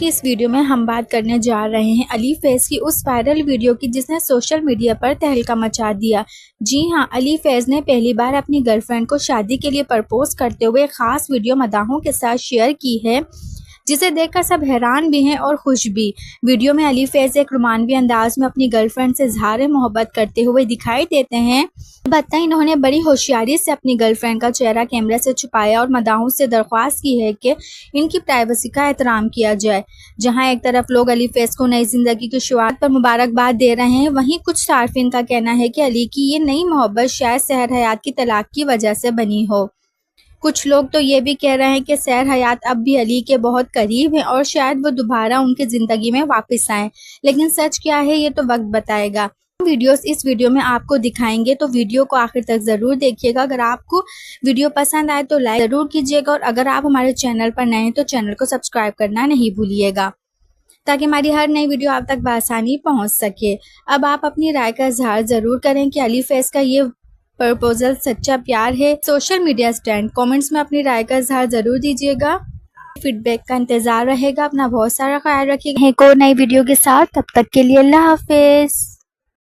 کی اس ویڈیو میں ہم بات کرنے جا رہے ہیں علی فیض کی اس وائرل ویڈیو کی جس نے سوشل میڈیا پر تہلکہ مچا دیا۔ جی ہاں، علی فیض نے پہلی بار اپنی گرل فرینڈ کو شادی کے لیے پرپوز کرتے ہوئے خاص ویڈیو مداحوں کے ساتھ شیئر کی ہے، جسے دیکھ کر سب حیران بھی ہیں اور خوش بھی۔ ویڈیو میں علی فیض ایک رومانوی انداز میں اپنی گرل فرینڈ سے اظہار محبت کرتے ہوئے دکھائی دیتے ہیں۔ البتہ انہوں نے بڑی ہوشیاری سے اپنی گرل فرینڈ کا چہرہ کیمرے سے چھپایا اور مداحوں سے درخواست کی ہے کہ ان کی پرائیویسی کا احترام کیا جائے۔ جہاں ایک طرف لوگ علی فیض کو نئی زندگی کی شروعات پر مبارکباد دے رہے ہیں، وہیں کچھ صارفین کا کہنا ہے کہ علی کی یہ نئی محبت شاید سحر حیات کی طلاق کی وجہ سے بنی ہو۔ کچھ لوگ تو یہ بھی کہہ رہے ہیں کہ سحر حیات اب بھی علی کے بہت قریب ہیں اور شاید وہ دوبارہ ان کی زندگی میں واپس آئیں، لیکن سچ کیا ہے یہ تو وقت بتائے گا۔ ویڈیوز اس ویڈیو میں آپ کو دکھائیں گے تو ویڈیو کو آخر تک ضرور دیکھیے گا۔ اگر آپ کو ویڈیو پسند آئے تو لائک ضرور کیجیے گا، اور اگر آپ ہمارے چینل پر نئے ہیں تو چینل کو سبسکرائب کرنا نہیں بھولیے گا تاکہ ہماری ہر نئی ویڈیو آپ تک بآسانی پہنچ سکے۔ اب آپ اپنی رائے کا اظہار ضرور کریں کہ علی فیض کا یہ پرپوزل سچا پیار ہے۔ سوشل میڈیا اسٹینڈ کامنٹس میں اپنی رائے کا اظہار ضرور دیجیے گا۔ فیڈ بیک کا انتظار رہے گا۔ اپنا بہت سارا خیال رکھیے گا ایک اور نئی ویڈیو کے ساتھ۔ تب تک کے لیے اللہ حافظ۔